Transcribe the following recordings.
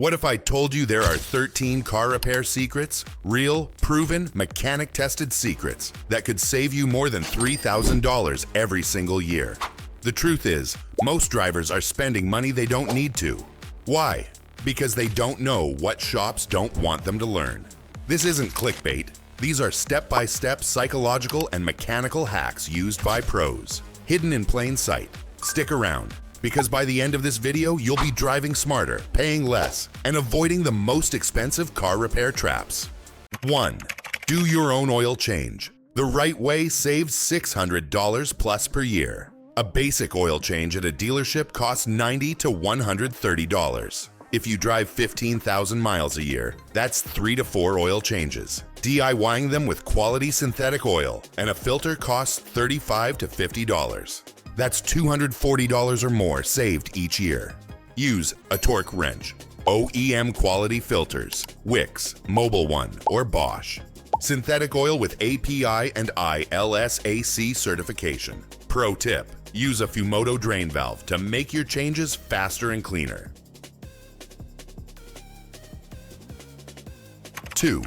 What if I told you there are 13 car repair secrets? Real, proven, mechanic-tested secrets that could save you more than $3,000 every single year. The truth is, most drivers are spending money they don't need to. Why? Because they don't know what shops don't want them to learn. This isn't clickbait. These are step-by-step psychological and mechanical hacks used by pros, hidden in plain sight. Stick around, because by the end of this video, you'll be driving smarter, paying less, and avoiding the most expensive car repair traps. 1. Do your own oil change. The right way saves $600 plus per year. A basic oil change at a dealership costs $90 to $130. If you drive 15,000 miles a year, that's 3 to 4 oil changes. DIYing them with quality synthetic oil and a filter costs $35 to $50. That's $240 or more saved each year. Use a torque wrench, OEM quality filters, Wix, Mobile One, or Bosch. Synthetic oil with API and ILSAC certification. Pro tip, use a Fumoto drain valve to make your changes faster and cleaner. 2.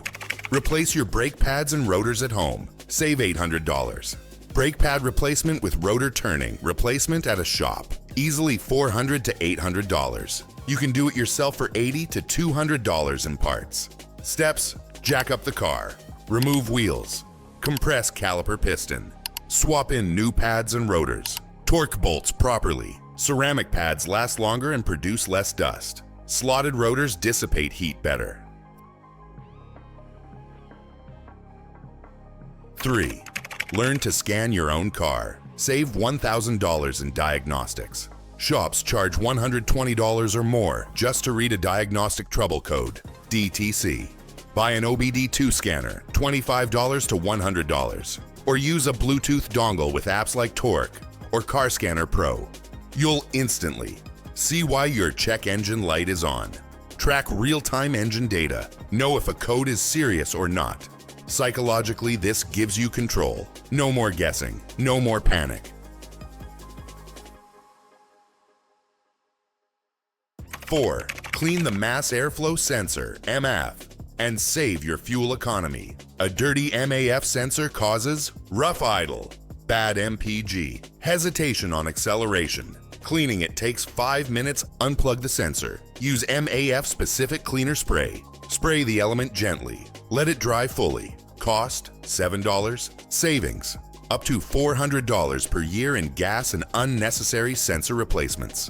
Replace your brake pads and rotors at home. Save $800. Brake pad replacement with rotor turning replacement at a shop. Easily $400 to $800. You can do it yourself for $80 to $200 in parts. Steps: jack up the car, remove wheels, compress caliper piston, swap in new pads and rotors, torque bolts properly. Ceramic pads last longer and produce less dust. Slotted rotors dissipate heat better. 3. Learn to scan your own car. Save $1,000 in diagnostics. Shops charge $120 or more just to read a diagnostic trouble code, DTC. Buy an OBD2 scanner, $25 to $100. Or use a Bluetooth dongle with apps like Torque or Car Scanner Pro. You'll instantly see why your check engine light is on. Track real-time engine data. Know if a code is serious or not. Psychologically, this gives you control. No more guessing, no more panic. 4. Clean the mass airflow sensor, MAF, and save your fuel economy. A dirty MAF sensor causes rough idle, bad MPG, hesitation on acceleration. Cleaning it takes 5 minutes. Unplug the sensor. Use MAF specific cleaner spray. Spray the element gently. Let it dry fully. Cost $7. Savings up to $400 per year in gas and unnecessary sensor replacements.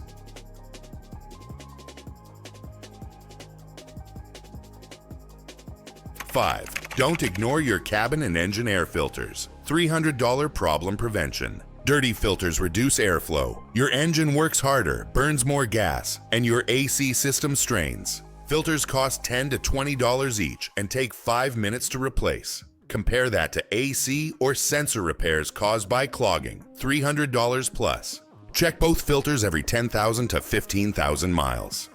5. Don't ignore your cabin and engine air filters. $300 problem prevention. Dirty filters reduce airflow. Your engine works harder, burns more gas, and your AC system strains. Filters cost $10 to $20 each and take 5 minutes to replace. Compare that to AC or sensor repairs caused by clogging, $300 plus. Check both filters every 10,000 to 15,000 miles.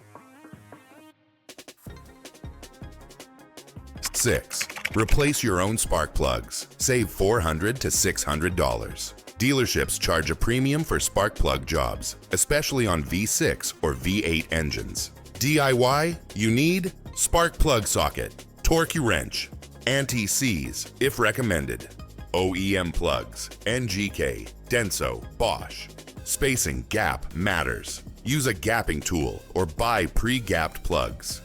6. Replace your own spark plugs. Save $400 to $600. Dealerships charge a premium for spark plug jobs, especially on V6 or V8 engines. DIY, you need spark plug socket, torque wrench, anti-seize if recommended, OEM plugs, NGK, Denso, Bosch. Spacing gap matters. Use a gapping tool or buy pre-gapped plugs.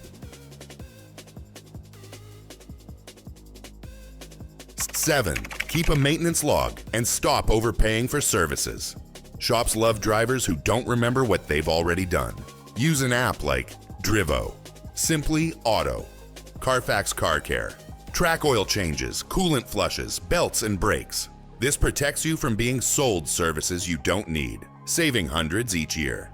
7. Keep a maintenance log and stop overpaying for services. Shops love drivers who don't remember what they've already done. Use an app like Drivo, Simply Auto, Carfax Car Care. Track oil changes, coolant flushes, belts, and brakes. This protects you from being sold services you don't need, saving hundreds each year.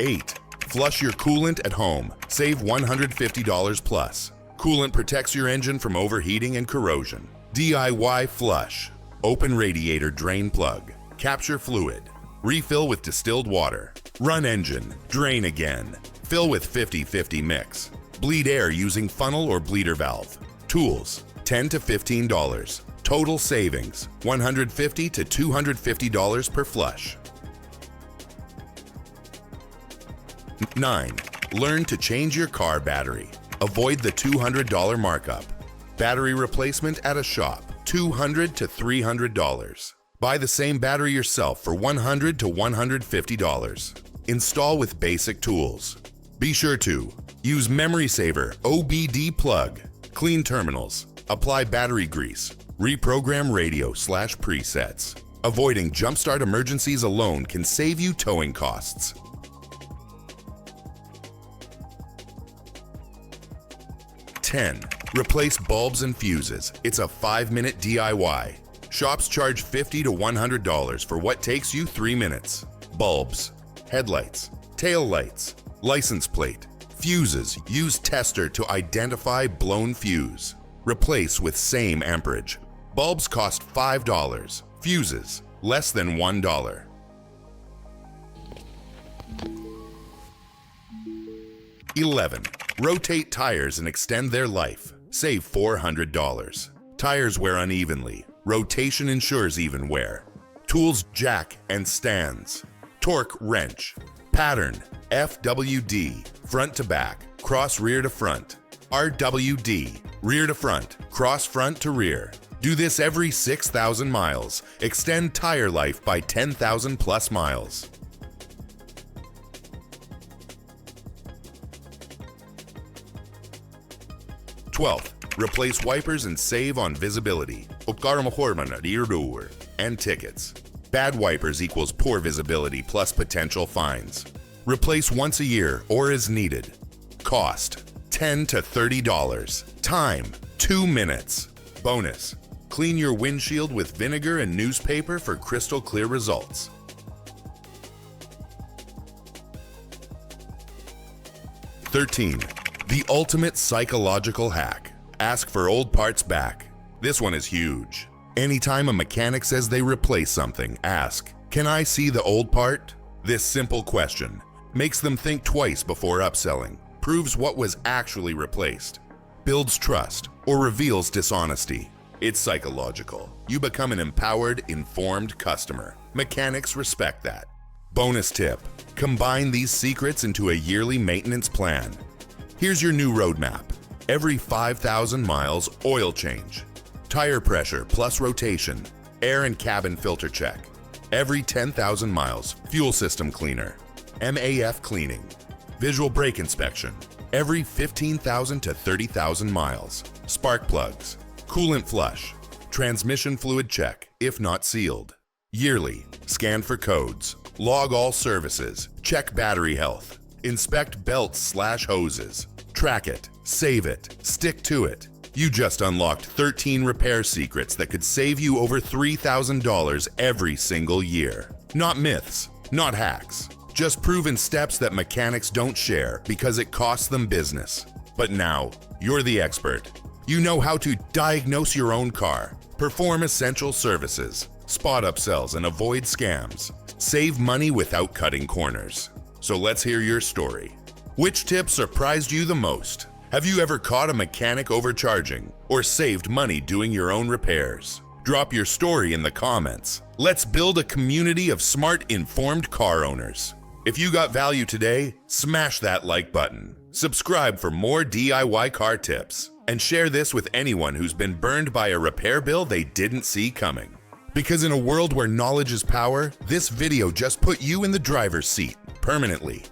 8. Flush your coolant at home. Save $150 plus. Coolant protects your engine from overheating and corrosion. DIY flush. Open radiator drain plug. Capture fluid. Refill with distilled water. Run engine. Drain again. Fill with 50-50 mix. Bleed air using funnel or bleeder valve. Tools, $10 to $15. Total savings, $150 to $250 per flush. 9. Learn to change your car battery. Avoid the $200 markup. Battery replacement at a shop, $200 to $300. Buy the same battery yourself for $100 to $150. Install with basic tools. Be sure to use Memory Saver OBD plug, clean terminals, apply battery grease, reprogram radio/presets. Avoiding jumpstart emergencies alone can save you towing costs. 10. Replace bulbs and fuses. It's a 5-minute DIY. Shops charge $50 to $100 for what takes you 3 minutes. Bulbs, headlights, tail lights, license plate, fuses. Use tester to identify blown fuse. Replace with same amperage. Bulbs cost $5. Fuses, less than $1. 11. Rotate tires and extend their life. Save $400. Tires wear unevenly. Rotation ensures even wear. Tools, jack and stands. Torque wrench. Pattern, FWD, front to back, cross rear to front. RWD, rear to front, cross front to rear. Do this every 6,000 miles. Extend tire life by 10,000 plus miles. 12th, replace wipers and save on visibility. And tickets. Bad wipers equals poor visibility plus potential fines. Replace once a year or as needed. Cost, $10 to $30. Time, 2 minutes. Bonus, clean your windshield with vinegar and newspaper for crystal clear results. 13. The ultimate psychological hack. Ask for old parts back. This one is huge. Anytime a mechanic says they replace something, ask, "Can I see the old part?" This simple question makes them think twice before upselling, proves what was actually replaced, builds trust, or reveals dishonesty. It's psychological. You become an empowered, informed customer. Mechanics respect that. Bonus tip: combine these secrets into a yearly maintenance plan. Here's your new roadmap. Every 5,000 miles, oil change. Tire pressure plus rotation. Air and cabin filter check. Every 10,000 miles, fuel system cleaner. MAF cleaning. Visual brake inspection. Every 15,000 to 30,000 miles. Spark plugs. Coolant flush. Transmission fluid check, if not sealed. Yearly, scan for codes. Log all services. Check battery health. Inspect belts/hoses. Track it, save it, stick to it. You just unlocked 13 repair secrets that could save you over $3,000 every single year. Not myths, not hacks, just proven steps that mechanics don't share because it costs them business. But now, you're the expert. You know how to diagnose your own car, perform essential services, spot upsells and avoid scams, save money without cutting corners. So let's hear your story. Which tip surprised you the most? Have you ever caught a mechanic overcharging or saved money doing your own repairs? Drop your story in the comments. Let's build a community of smart, informed car owners. If you got value today, smash that like button. Subscribe for more DIY car tips. And share this with anyone who's been burned by a repair bill they didn't see coming. Because in a world where knowledge is power, this video just put you in the driver's seat permanently.